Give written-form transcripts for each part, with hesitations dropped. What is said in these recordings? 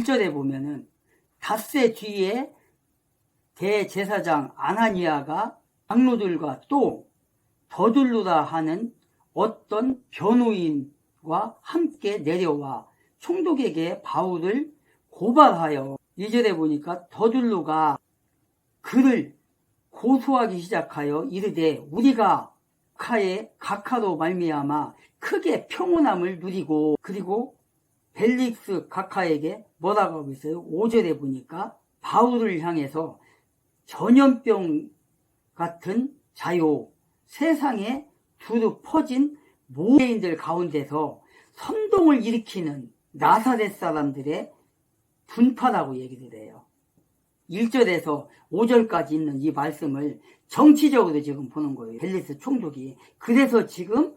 1절에 보면은 닷새 뒤에 대제사장 아나니아가 장로들과 또 더둘루라 하는 어떤 변호인과 함께 내려와 총독에게 바울을 고발하여 2절에 보니까 더둘루가 그를 고소하기 시작하여 이르되 우리가 각하로 말미암아 크게 평온함을 누리고, 그리고 벨릭스 각하에게 뭐라고 하고 있어요? 5절에 보니까 바울을 향해서 전염병 같은 자요, 세상에 두루 퍼진 모세인들 가운데서 선동을 일으키는 나사렛 사람들의 분파라고 얘기를 해요. 1절에서 5절까지 있는 이 말씀을 정치적으로 지금 보는 거예요. 벨리스 총독이. 그래서 지금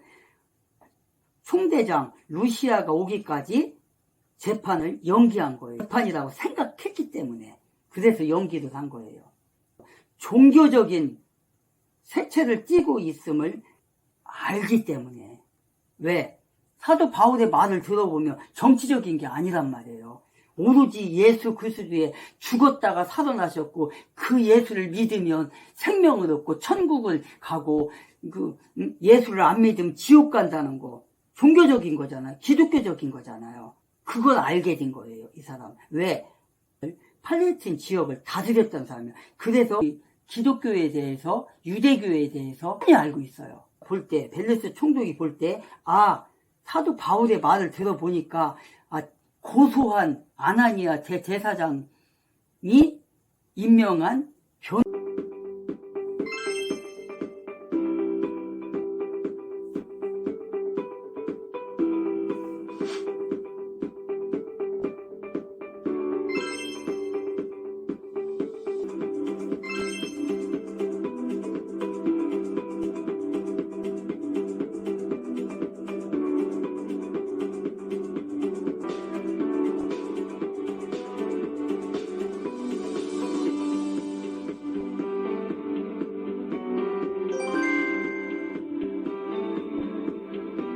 총대장 루시아가 오기까지 재판을 연기한 거예요. 재판이라고 생각했기 때문에. 그래서 연기를 한 거예요. 종교적인 색채를 띠고 있음을 알기 때문에. 왜? 사도 바울의 말을 들어보면 정치적인 게 아니란 말이에요. 오로지 예수 그리스도에 죽었다가 살아나셨고 그 예수를 믿으면 생명을 얻고 천국을 가고 그 예수를 안 믿으면 지옥 간다는 거. 종교적인 거잖아요. 기독교적인 거잖아요. 그걸 알게 된 거예요, 이 사람. 왜? 팔레스틴 지역을 다스렸던 사람이에요. 그래서 기독교에 대해서, 유대교에 대해서 많이 알고 있어요. 볼 때, 벨리스 총독이 볼 때, 사도 바울의 말을 들어보니까, 고소한 아나니아 대제사장이 임명한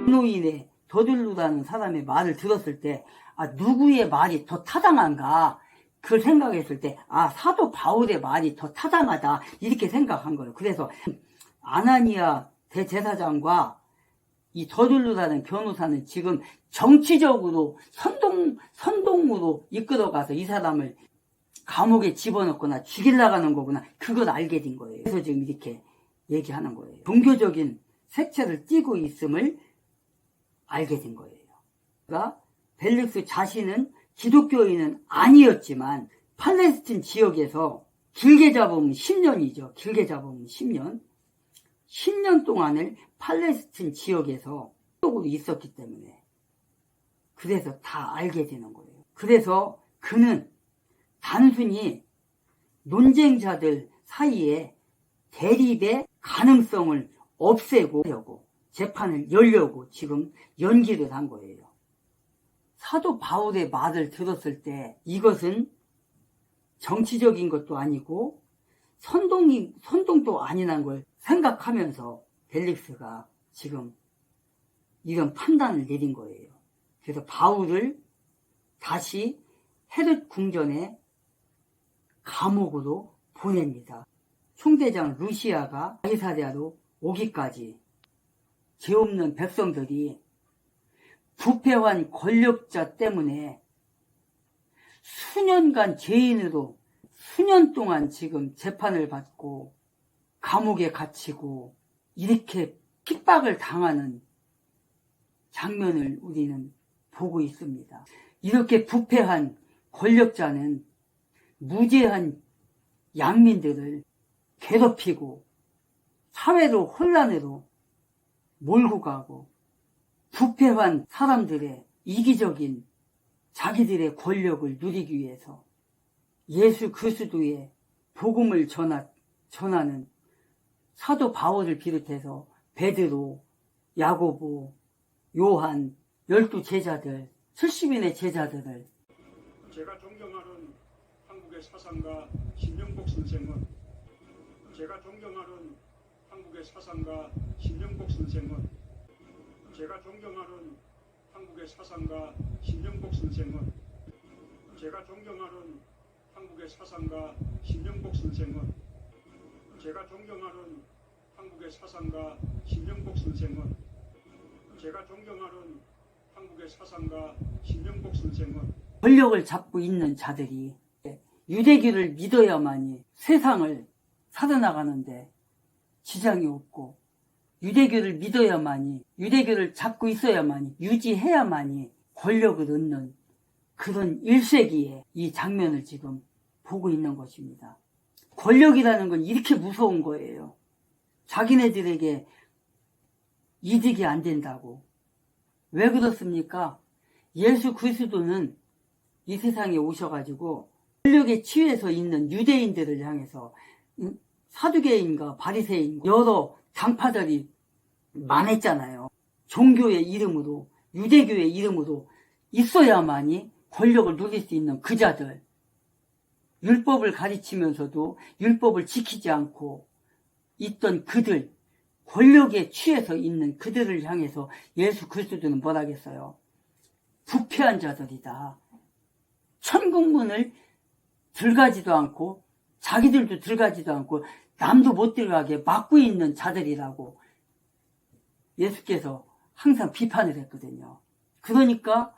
변호인의 더둘루라는 사람의 말을 들었을 때 누구의 말이 더 타당한가 그걸 생각했을 때 사도 바울의 말이 더 타당하다 이렇게 생각한 거예요. 그래서 아나니아 대제사장과 이 더둘루라는 변호사는 지금 정치적으로 선동으로 이끌어가서 이 사람을 감옥에 집어넣거나 죽이려고 하는 거구나, 그걸 알게 된 거예요. 그래서 지금 이렇게 얘기하는 거예요. 종교적인 색채를 띠고 있음을 알게 된 거예요. 그러니까 벨릭스 자신은 기독교인은 아니었지만 팔레스틴 지역에서 길게 잡으면 10년이죠. 길게 잡으면 10년. 10년 동안을 팔레스틴 지역에서 쪽으로 있었기 때문에 그래서 다 알게 되는 거예요. 그래서 그는 단순히 논쟁자들 사이에 대립의 가능성을 없애고 하려고 재판을 열려고 지금 연기를 한 거예요. 사도 바울의 말을 들었을 때 이것은 정치적인 것도 아니고 선동도 아니란 걸 생각하면서 벨릭스가 지금 이런 판단을 내린 거예요. 그래서 바울을 다시 헤롯 궁전에 감옥으로 보냅니다. 총대장 루시아가 가이사랴로 오기까지 죄 없는 백성들이 부패한 권력자 때문에 수년간 죄인으로 수년 동안 지금 재판을 받고 감옥에 갇히고 이렇게 핍박을 당하는 장면을 우리는 보고 있습니다. 이렇게 부패한 권력자는 무죄한 양민들을 괴롭히고 사회로 혼란으로 몰고 가고 부패한 사람들의 이기적인 자기들의 권력을 누리기 위해서 예수 그리스도의 복음을 전하는 사도 바울을 비롯해서 베드로, 야고보, 요한, 12제자들, 70인의 제자들을 제가 존경하는 한국의 사상가 신영복 선생은 제가 존경하는 한국의 사상가 신영복 선생은 제가 존경하는 한국의 사상가 신영복 선생은 제가 존경하는 한국의 사상가 신명복 선생은 제가 존경하는 한국의 사상가 신명복 선생은 제가 존경하는 한국의 사상가 신명복 선생은 권력을 잡고 있는 자들이 유대교를 믿어야만이 세상을 살아나가는데 지장이 없고, 유대교를 믿어야만이, 유대교를 잡고 있어야만이, 유지해야만이 권력을 얻는 그런 1세기에 이 장면을 지금 보고 있는 것입니다. 권력이라는 건 이렇게 무서운 거예요. 자기네들에게 이득이 안 된다고. 왜 그렇습니까? 예수 그리스도는 이 세상에 오셔가지고 권력에 취해서 있는 유대인들을 향해서 사두개인과 바리새인 여러 당파들이 많았잖아요. 종교의 이름으로, 유대교의 이름으로 있어야만이 권력을 누릴 수 있는 그 자들, 율법을 가르치면서도 율법을 지키지 않고 있던 그들, 권력에 취해서 있는 그들을 향해서 예수 그리스도는 뭐라겠어요? 부패한 자들이다. 천국문을 들어가지도 않고 자기들도 들어가지도 않고 남도 못 들어가게 막고 있는 자들이라고 예수께서 항상 비판을 했거든요. 그러니까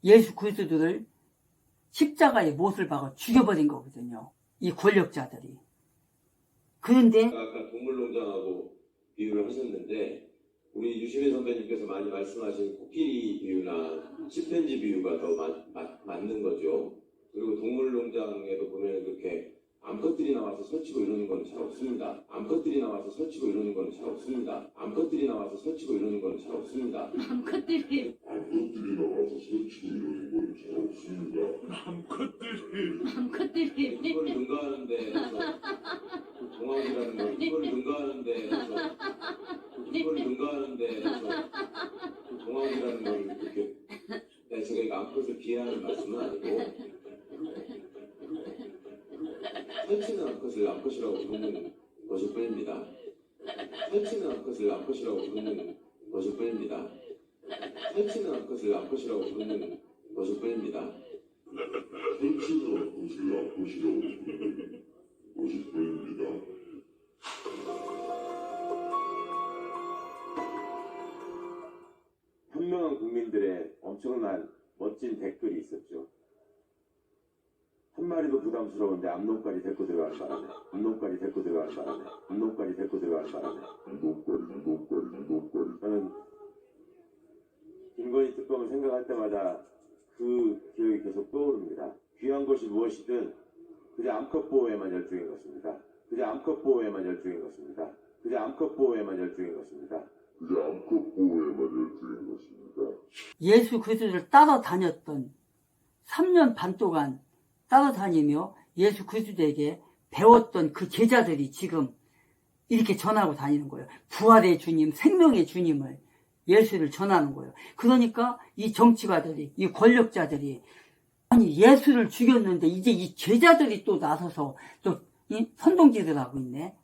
예수 그리스도를 십자가에 못을 박아 죽여버린 거거든요. 이 권력자들이. 그런데 아까 동물농장하고 비유를 하셨는데 우리 유시민 선배님께서 많이 말씀하신 코끼리 비유나 침팬지 비유가 더 맞는 거죠. 그리고 동물농장에도 보면 그렇게 암컷들이 나와서 설치고 이러는 건 잘 없습니다. 암컷들이 나와서 설치고 이러는 건 잘 없습니다. 암컷들이 나와서 설치고 이러는 건 잘 없습니다. 암컷들이 나와서 설치고 이러는 건 잘 없습니다. 암컷들이 그걸 능가하는데 해서 동학이라는 걸 그걸 능가하는데 해서 그걸 능가하는데 해서 동학이라는 걸 이렇게 제가 이거 암컷을 비하하는 말씀은 아니고 설치는 암컷을 암컷이라고 부르는 것일 뿐입니다. 설치는 암컷을 암컷이라고 부르는 것일 뿐입니다. 설치는 암컷을 암컷이라고 부르는 것일 뿐입니다. 설치는 암컷을 암컷이라고 부르는 것일 뿐입니다. 현명한 국민들의 엄청난 멋진 댓글이 있었죠. 한 마리도 부담스러운데 암놈까지 데리고 들어가는 바람에 암놈까지 데리고 들어가는 바람에 암놈까지 데리고 들어가는 바람에 저는 김건희 특검을 생각할 때마다 그 기억이 계속 떠오릅니다. 귀한 것이 무엇이든 그저 암컷 보호에만 열중인 것입니다. 그저 암컷 보호에만 열중인 것입니다. 그저 암컷 보호에만 열중인 것입니다. 그저 암컷 보호에만 열중인 것입니다. 예수 그리스도를 따라다녔던 3년 반 동안 따라다니며 예수 그리스도에게 배웠던 그 제자들이 지금 이렇게 전하고 다니는 거예요. 부활의 주님, 생명의 주님을 예수를 전하는 거예요. 그러니까 이 정치가들이, 이 권력자들이 아니 예수를 죽였는데 이제 이 제자들이 또 나서서 또 선동질을 하고 있네.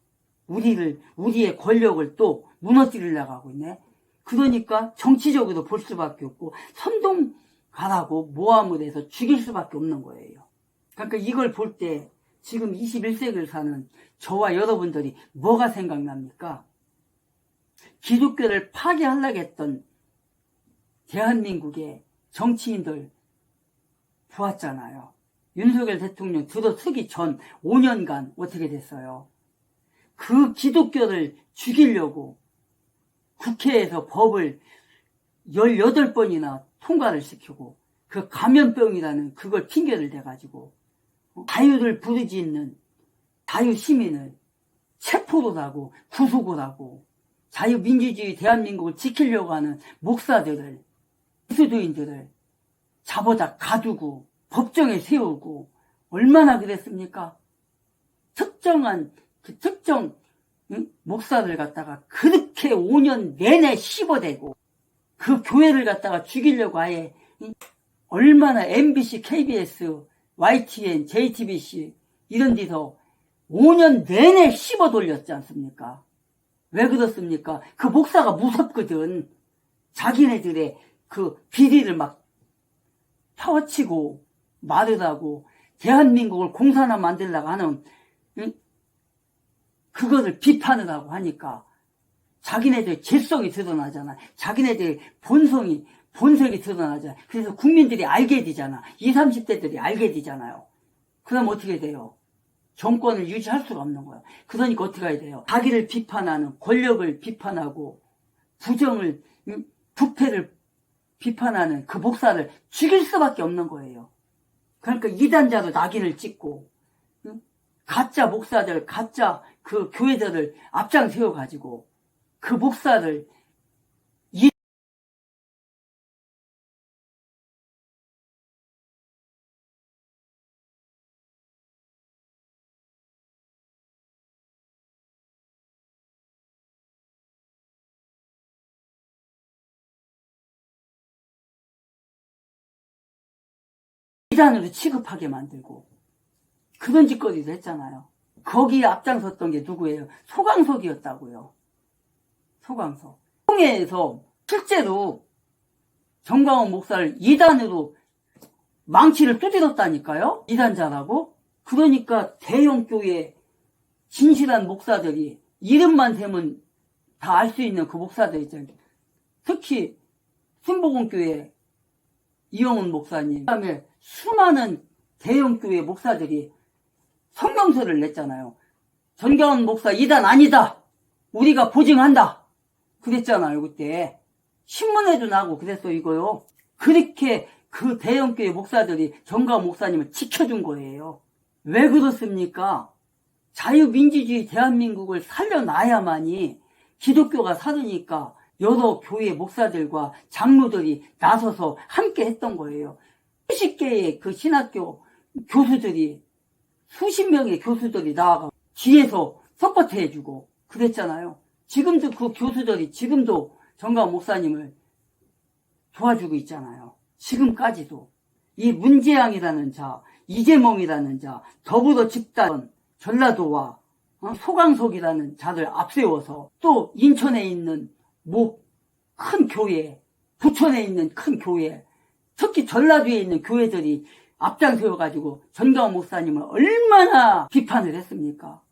우리의 권력을 또 무너뜨리려고 하고 있네. 그러니까 정치적으로 볼 수밖에 없고 선동가라고 모함을 해서 죽일 수밖에 없는 거예요. 그러니까 이걸 볼 때 지금 21세기를 사는 저와 여러분들이 뭐가 생각납니까? 기독교를 파괴하려고 했던 대한민국의 정치인들 보았잖아요. 윤석열 대통령 들어서기 전 5년간 어떻게 됐어요? 그 기독교를 죽이려고 국회에서 법을 18번이나 통과를 시키고 그 감염병이라는 그걸 핑계를 대가지고 자유를 부르짖는 자유시민을 체포를 하고 구속을 하고 자유민주주의 대한민국을 지키려고 하는 목사들을, 그리스도인들을 잡아다 가두고 법정에 세우고 얼마나 그랬습니까? 특정 목사를 갖다가 그렇게 5년 내내 씹어대고 그 교회를 갖다가 죽이려고 아예 얼마나 MBC, KBS, YTN, JTBC 이런 데서 5년 내내 씹어 돌렸지 않습니까? 왜 그렇습니까? 그 목사가 무섭거든. 자기네들의 그 비리를 막 파헤치고 마르다고 대한민국을 공산화 만들려고 하는, 응? 그거를 비판을 하고 하니까 자기네들 죄성이 드러나잖아. 자기네들 본색이 드러나잖아. 그래서 국민들이 알게 되잖아. 20, 30대들이 알게 되잖아요. 그럼 어떻게 돼요? 정권을 유지할 수가 없는 거야. 그러니까 어떻게 해야 돼요? 자기를 비판하는, 권력을 비판하고, 부정을, 부패를 비판하는 그 목사를 죽일 수밖에 없는 거예요. 그러니까 이단자도 낙인을 찍고, 가짜 목사들, 가짜 그 교회들을 앞장 세워가지고, 그 목사를 이단으로 취급하게 만들고 그런 짓거리도 했잖아요. 거기에 앞장섰던 게 누구예요? 소강석이었다고요. 소강석. 통해에서 실제로 정광훈 목사를 이단으로 망치를 두드렸다니까요. 이단자라고. 그러니까 대형 교회 진실한 목사들이 이름만 대면 다 알 수 있는 그 목사들 있잖아요. 특히 순복음교회 이영훈 목사님, 그다음에 수많은 대형 교회 목사들이 성명서를 냈잖아요. 정광훈 목사 이단 아니다. 우리가 보증한다. 그랬잖아요. 그때 신문에도 나고 그랬어 이거요. 그렇게 그 대형 교회 목사들이 정광훈 목사님을 지켜준 거예요. 왜 그렇습니까? 자유민주주의 대한민국을 살려놔야만이 기독교가 살으니까 여러 교회 목사들과 장로들이 나서서 함께 했던 거예요. 수십 개의 그 신학교 교수들이, 수십 명의 교수들이 나와가 뒤에서 서포트 해주고 그랬잖아요. 지금도 그 교수들이 지금도 정광훈 목사님을 도와주고 있잖아요. 지금까지도. 이 문재양이라는 자, 이재명이라는 자, 더불어 집단, 전라도와 소강석이라는 자들 앞세워서 또 인천에 있는 큰 교회, 부천에 있는 큰 교회, 특히 전라도에 있는 교회들이 앞장서가지고 전광훈 목사님을 얼마나 비판을 했습니까?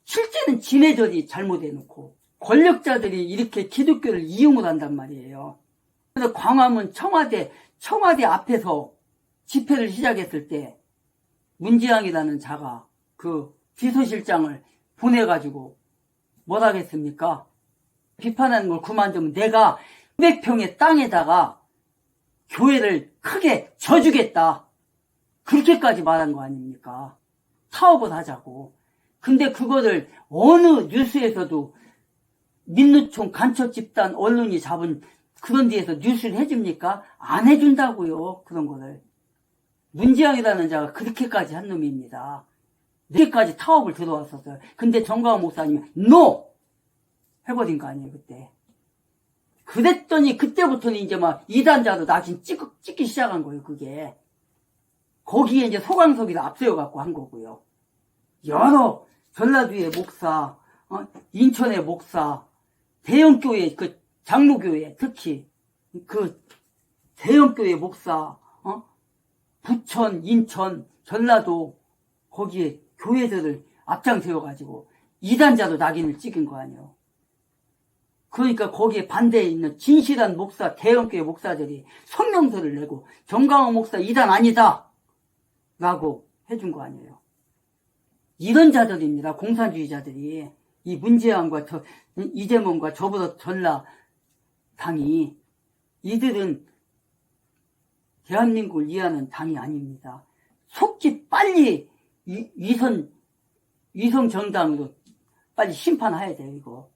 실제는 지네들이 잘못해놓고 권력자들이 이렇게 기독교를 이용을 한단 말이에요. 그래서 광화문 청와대 앞에서 집회를 시작했을 때 문지양이라는 자가 그 비서실장을 보내가지고 뭐라 하겠습니까? 비판하는 걸 그만두면 내가 500평의 땅에다가 교회를 크게 져주겠다. 그렇게까지 말한 거 아닙니까? 사업을 하자고. 근데 그거를 어느 뉴스에서도 민노총 간첩 집단 언론이 잡은 그런 데에서 뉴스를 해줍니까? 안 해준다고요. 그런 거를. 문지양이라는 자가 그렇게까지 한 놈입니다. 그렇게까지 타업을 들어왔었어요. 근데 정광훈 목사님이 NO! 해버린 거 아니에요, 그때. 그랬더니 그때부터는 이제 막 이단자도 낙인 찍기 시작한 거예요, 그게. 거기에 이제 소강석이를 앞세워갖고 한 거고요. 여러 전라도의 목사, 인천의 목사, 대형교회, 그 장로교회, 특히 그 대형교회 목사, 부천, 인천, 전라도, 거기에 교회들을 앞장 세워가지고 이단자도 낙인을 찍은 거 아니에요. 그러니까 거기에 반대에 있는 진실한 목사, 대형교회 목사들이 성명서를 내고 정광훈 목사 이단 아니다 라고 해준 거 아니에요. 이런 자들입니다. 공산주의자들이. 이 문재양과 이재명과 저보다 전라당이, 이들은 대한민국을 이해하는 당이 아닙니다. 속기 빨리 위성 정당으로 빨리 심판해야 돼요, 이거.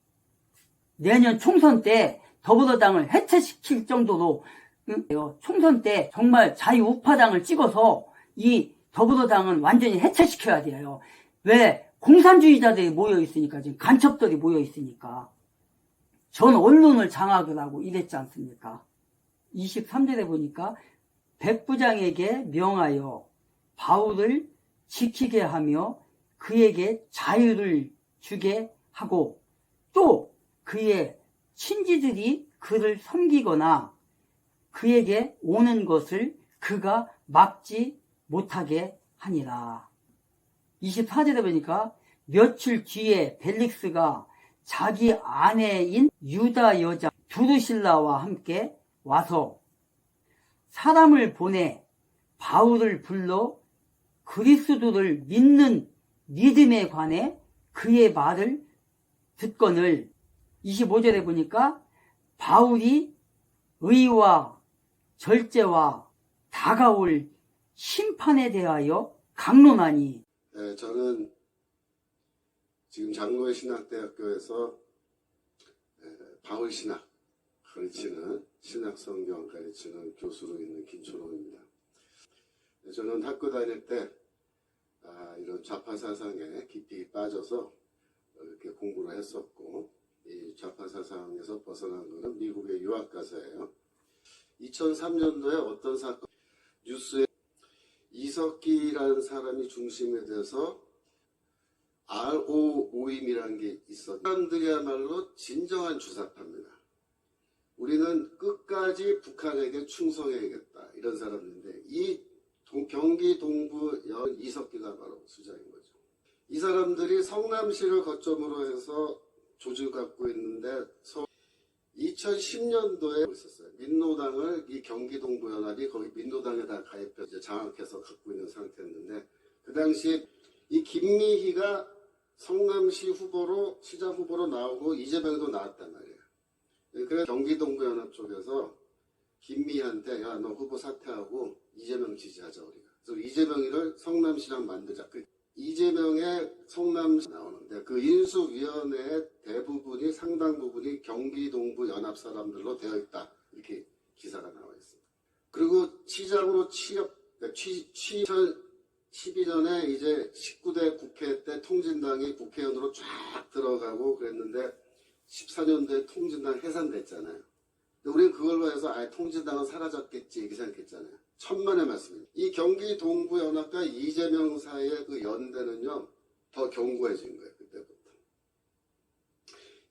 내년 총선 때 더불어당을 해체시킬 정도로, 총선 때 정말 자유우파당을 찍어서 이 더불어당은 완전히 해체시켜야 돼요. 왜? 공산주의자들이 모여있으니까, 지금 간첩들이 모여있으니까. 전 언론을 장악을 하고 이랬지 않습니까? 23절에 보니까 백부장에게 명하여 바울을 지키게 하며 그에게 자유를 주게 하고 또 그의 친지들이 그를 섬기거나 그에게 오는 것을 그가 막지 못하게 하니라. 24절에 보니까 며칠 뒤에 벨릭스가 자기 아내인 유다 여자 두루실라와 함께 와서 사람을 보내 바울을 불러 그리스도를 믿는 믿음에 관해 그의 말을 듣거늘. 25절에 보니까 바울이 의와 절제와 다가올 심판에 대하여 강론하니. 저는 지금 장로의 신학대학교에서 바울 신학 가르치는 신학성경 가르치는 교수로 있는 김초롱입니다. 저는 학교 다닐 때 이런 좌파 사상에 깊이 빠져서 이렇게 공부를 했었고, 이 좌파 사상에서 벗어난 것은 미국의 유학 가서예요. 2003년도에 어떤 사건, 뉴스에 이석기라는 사람이 중심이 돼서 RO 모임이라는 게 있었어요. 사람들이야말로 진정한 주사파입니다. 우리는 끝까지 북한에게 충성해야겠다, 이런 사람인데, 이 경기 동부 이석기가 바로 수장인 거죠. 이 사람들이 성남시를 거점으로 해서 조직을 갖고 있는데 2010년도에 있었어요. 민노당을 이 경기 동부 연합이 거기 민노당에다 가입해서 이제 장악해서 갖고 있는 상태였는데, 그 당시 이 김미희가 성남시 후보로 시장 후보로 나오고 이재명도 나왔단 말이에요. 그래서 경기 동부 연합 쪽에서 김미희한테 야, 너 후보 사퇴하고 이재명 지지하자 우리가. 그래서 이재명이를 성남시장 만들자. 이재명의 성남시 나오는데 그 인수위원회의 대부분이 상당 부분이 경기 동부 연합 사람들로 되어 있다, 이렇게 기사가 나와 있습니다. 그리고 시장으로 취업 2012년에 이제 19대 국회 때 통진당이 국회의원으로 쫙 들어가고 그랬는데 14년도에 통진당 해산됐잖아요. 우리는 그걸로 해서 통진당은 사라졌겠지 이렇게 생각했잖아요. 천만의 말씀입니다. 이 경기 동부 연합과 이재명 사이의 그 연대는요, 더 견고해진 거예요. 그때부터.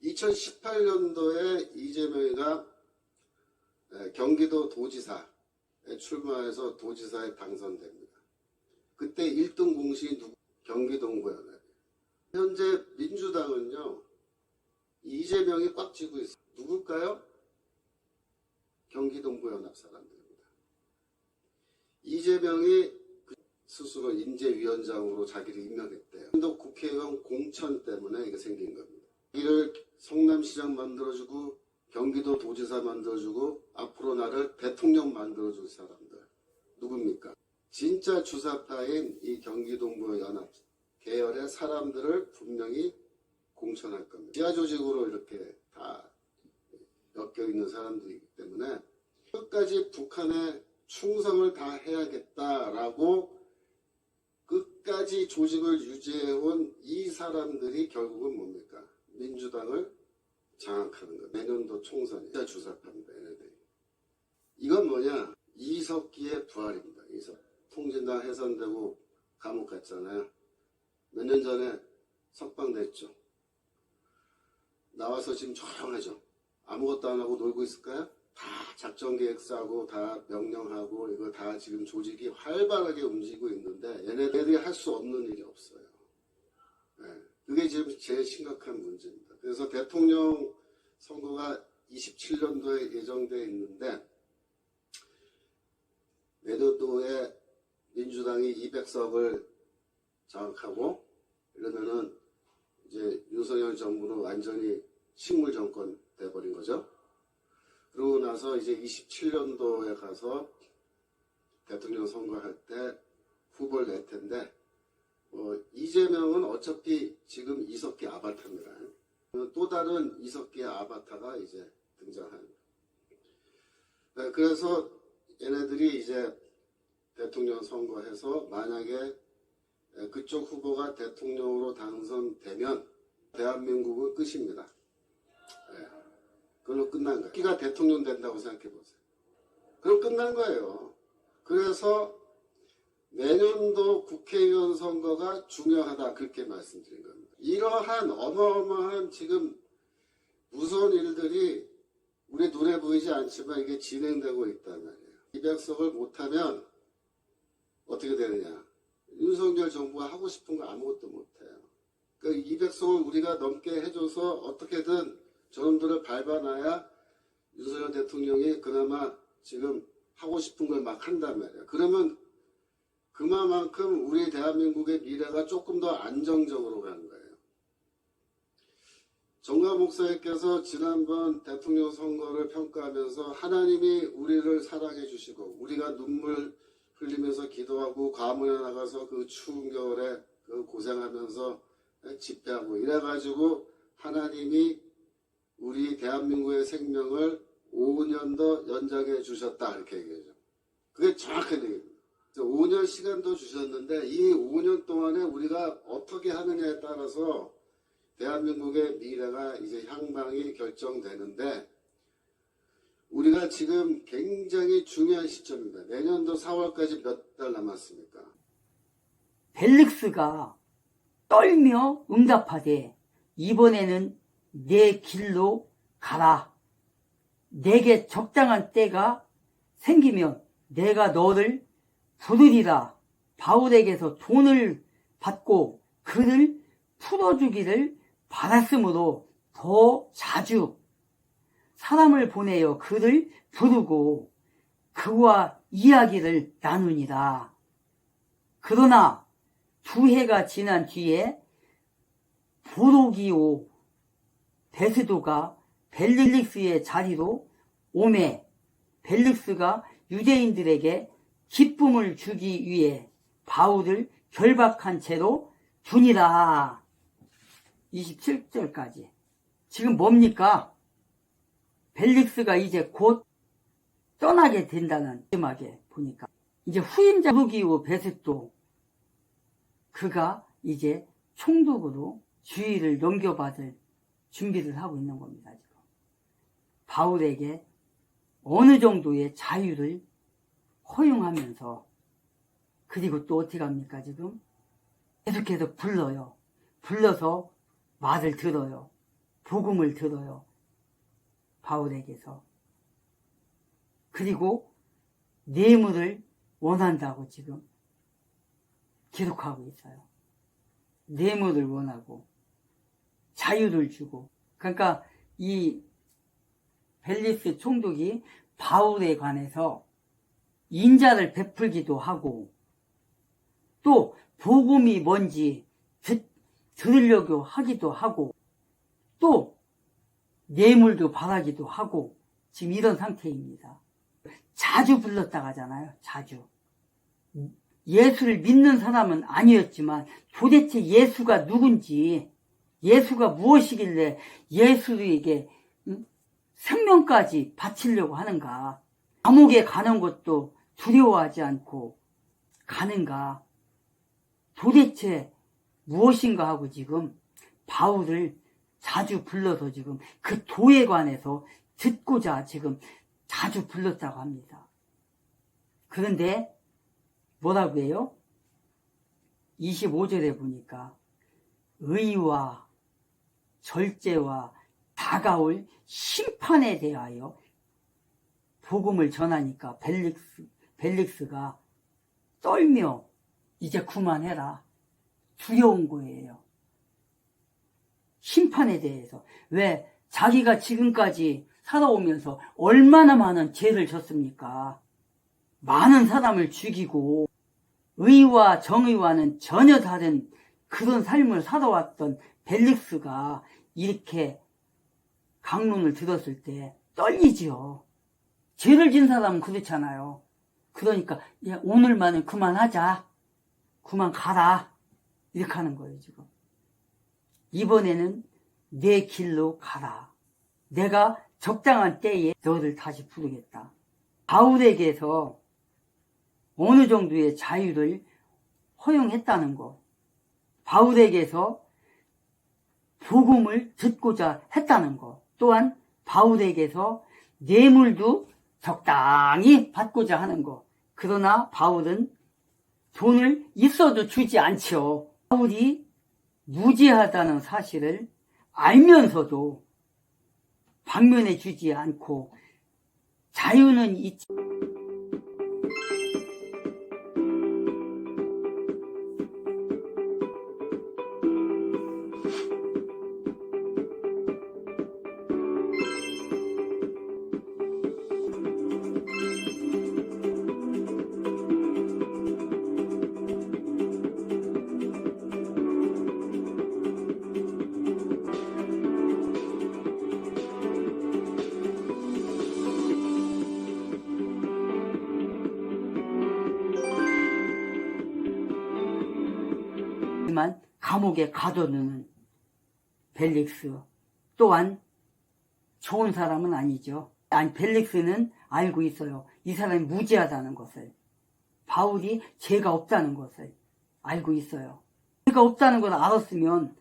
2018년도에 이재명이가 경기도 도지사에 출마해서 도지사에 당선됩니다. 그때 1등 공신이 경기 동부 연합이에요. 현재 민주당은요, 이재명이 꽉 쥐고 있어요. 누굴까요? 경기 동부 연합 사람들입니다. 이재명이 스스로 인재위원장으로 자기를 임명했대요. 또 국회의원 공천 때문에 이게 생긴 겁니다. 이를 성남시장 만들어주고 경기도 도지사 만들어주고 앞으로 나를 대통령 만들어줄 사람들 누굽니까? 진짜 주사파인 이 경기 동부 연합 계열의 사람들을 분명히 공천할 겁니다. 지하 조직으로 이렇게 다 엮여 있는 사람들이기 때문에 끝까지 북한에 충성을 다해야겠다라고 끝까지 조직을 유지해온 이 사람들이 결국은 뭡니까? 민주당을 장악하는 것. 내년도 총선이 진짜 주사파입니다. 얘네들이. 이건 뭐냐? 이석기의 부활입니다. 통진당 해산되고 감옥 갔잖아요. 몇 년 전에 석방됐죠. 나와서 지금 조용하죠. 아무것도 안 하고 놀고 있을까요? 다 작전 계획 짜고 다 명령하고 이거 다 지금 조직이 활발하게 움직이고 있는데 얘네들이 할 수 없는 일이 없어요. 네. 그게 지금 제일 심각한 문제입니다. 그래서 대통령 선거가 27년도에 예정되어 있는데 내년도에 민주당이 200석을 장악하고 이러면은 이제 윤석열 정부는 완전히 식물 정권 돼버린 거죠. 그러고 나서 이제 27년도에 가서 대통령 선거할 때 후보를 낼 텐데, 이재명은 어차피 지금 이석기 아바타입니다. 또 다른 이석기의 아바타가 이제 등장합니다. 그래서 얘네들이 이제 대통령 선거해서 만약에 그쪽 후보가 대통령으로 당선되면 대한민국은 끝입니다. 그걸로 끝난 거예요. 기가 대통령 된다고 생각해 보세요. 그럼 끝난 거예요. 그래서 내년도 국회의원 선거가 중요하다, 그렇게 말씀드린 겁니다. 이러한 어마어마한 지금 무서운 일들이 우리 눈에 보이지 않지만 이게 진행되고 있단 말이에요. 200석을 못하면 어떻게 되느냐? 윤석열 정부가 하고 싶은 거 아무것도 못해요. 그 200석을 우리가 넘게 해줘서 어떻게든 저놈들을 밟아놔야 윤석열 대통령이 그나마 지금 하고 싶은 걸 막 한단 말이에요. 그러면 그만큼 우리 대한민국의 미래가 조금 더 안정적으로 가는 거예요. 정가 목사님께서 지난번 대통령 선거를 평가하면서 하나님이 우리를 사랑해 주시고 우리가 눈물 흘리면서 기도하고 과문에 나가서 그 추운 겨울에 그 고생하면서 집회하고 이래가지고 하나님이 우리 대한민국의 생명을 5년 더 연장해 주셨다 이렇게 얘기하죠. 그게 정확한 얘기입니다. 5년 시간도 주셨는데 이 5년 동안에 우리가 어떻게 하느냐에 따라서 대한민국의 미래가 이제 향방이 결정되는데 우리가 지금 굉장히 중요한 시점입니다. 내년도 4월까지 몇 달 남았습니까? 벨릭스가 떨며 응답하되 이번에는 내 길로 가라. 내게 적당한 때가 생기면 내가 너를 부르리라. 바울에게서 돈을 받고 그를 풀어주기를 받았으므로 더 자주 사람을 보내어 그를 부르고 그와 이야기를 나누니라. 그러나 2해가 지난 뒤에 보로기오 베스도가 벨릭스의 자리로 오매 벨릭스가 유대인들에게 기쁨을 주기 위해 바울을 결박한 채로 두니라. 27절까지. 지금 뭡니까? 벨릭스가 이제 곧 떠나게 된다는 마지막에 보니까 이제 후임자 보로기오 베스도 그가 이제 총독으로 주의를 넘겨받을 준비를 하고 있는 겁니다. 지금 바울에게 어느 정도의 자유를 허용하면서 그리고 또 어떻게 합니까? 지금 계속해서 불러요. 불러서 말을 들어요. 복음을 들어요. 바울에게서. 그리고 뇌물을 원한다고 지금 기록하고 있어요. 뇌물을 원하고 자유를 주고. 그러니까 이 벨릭스 총독이 바울에 관해서 인자를 베풀기도 하고 또 복음이 뭔지 들으려고 하기도 하고 또 뇌물도 바라기도 하고 지금 이런 상태입니다. 자주 불렀다 하잖아요. 자주. 예수를 믿는 사람은 아니었지만 도대체 예수가 누군지 예수가 무엇이길래 예수에게 생명까지 바치려고 하는가. 감옥에 가는 것도 두려워하지 않고 가는가. 도대체 무엇인가 하고 지금 바울을 자주 불러서 지금 그 도에 관해서 듣고자 지금 자주 불렀다고 합니다. 그런데 뭐라고 해요? 25절에 보니까 의와 절제와 다가올 심판에 대하여 복음을 전하니까 벨릭스가 떨며 이제 그만해라. 두려운 거예요. 심판에 대해서. 왜? 자기가 지금까지 살아오면서 얼마나 많은 죄를 졌습니까? 많은 사람을 죽이고 의와 정의와는 전혀 다른 그런 삶을 살아왔던 벨릭스가 이렇게 강론을 들었을 때 떨리지요. 죄를 진 사람은 그렇잖아요. 그러니까 야, 오늘만은 그만하자. 그만 가라. 이렇게 하는 거예요. 지금. 이번에는 내 길로 가라. 내가 적당한 때에 너를 다시 부르겠다. 바울에게서 어느 정도의 자유를 허용했다는 것. 바울에게서 복음을 듣고자 했다는 것. 또한 바울에게서 뇌물도 적당히 받고자 하는 것. 그러나 바울은 돈을 있어도 주지 않죠. 바울이 무죄하다는 사실을 알면서도 방면해 주지 않고 자유는 있지. 하지만 감옥에 가둬두는 벨릭스 또한 좋은 사람은 아니죠. 아니, 벨릭스는 알고 있어요. 이 사람이 무죄하다는 것을. 바울이 죄가 없다는 것을 알고 있어요. 죄가 없다는 걸 알았으면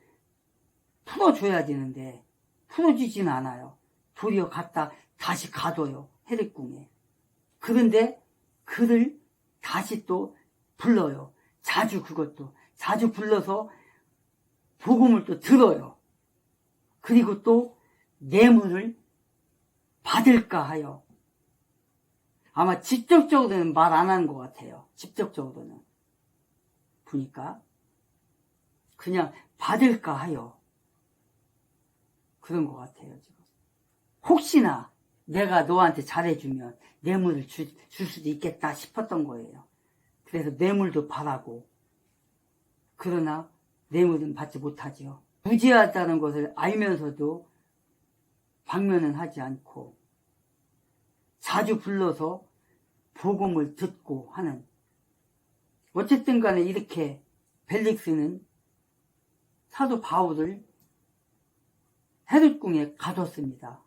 풀어줘야 되는데 풀어주진 않아요. 도리어 갖다 다시 가둬요. 해리궁에. 그런데 그를 다시 또 불러요. 자주 불러서 복음을 또 들어요. 그리고 또 뇌물을 받을까 하여. 아마 직접적으로는 말 안 하는 것 같아요. 직접적으로는. 보니까 그냥 받을까 하여 그런 것 같아요. 지금. 혹시나 내가 너한테 잘해주면 뇌물을 줄 수도 있겠다 싶었던 거예요. 그래서 뇌물도 바라고, 그러나 뇌물은 받지 못하죠. 무죄하다는 것을 알면서도 방면은 하지 않고 자주 불러서 복음을 듣고 하는. 어쨌든 간에 이렇게 벨릭스는 사도 바울을 헤롯궁에 가뒀습니다.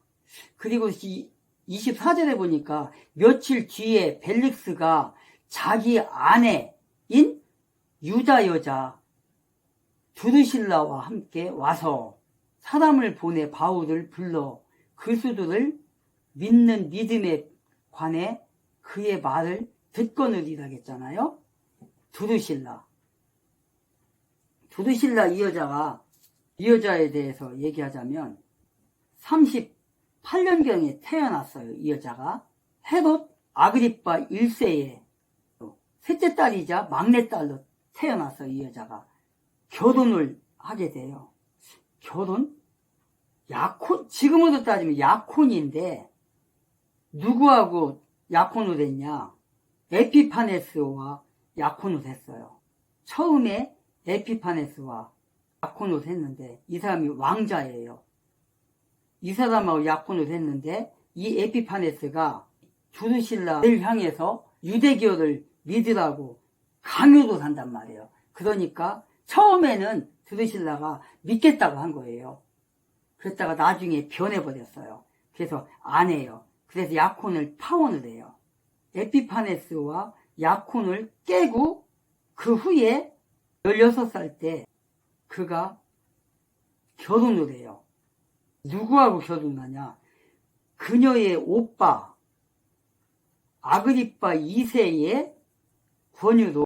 그리고 24절에 보니까 며칠 뒤에 벨릭스가 자기 아내인 유다 여자 두르실라와 함께 와서 사람을 보내 바울을 불러 그리스도를 믿는 믿음에 관해 그의 말을 듣거느리라 했잖아요. 두르실라 이 여자에 대해서 얘기하자면 38년경에 태어났어요. 이 여자가 헤롯 아그리파 1세의 셋째 딸이자 막내딸로 태어났어요. 이 여자가 결혼을 하게 돼요. 결혼? 약혼, 지금으로 따지면 약혼인데 누구하고 약혼을 했냐? 에피파네스와 약혼을 했어요. 처음에 에피파네스와 약혼을 했는데 이 사람이 왕자예요. 이 사람하고 약혼을 했는데 이 에피파네스가 두르실라를 향해서 유대교를 믿으라고 강요를 한단 말이에요. 그러니까 처음에는 두르실라가 믿겠다고 한 거예요. 그랬다가 나중에 변해버렸어요. 그래서 안 해요. 그래서 약혼을 파혼을 해요. 에피파네스와 약혼을 깨고 그 후에 16살 때 그가 결혼을 해요. 누구하고 결혼하냐? 그녀의 오빠 아그리파 2세의 권유로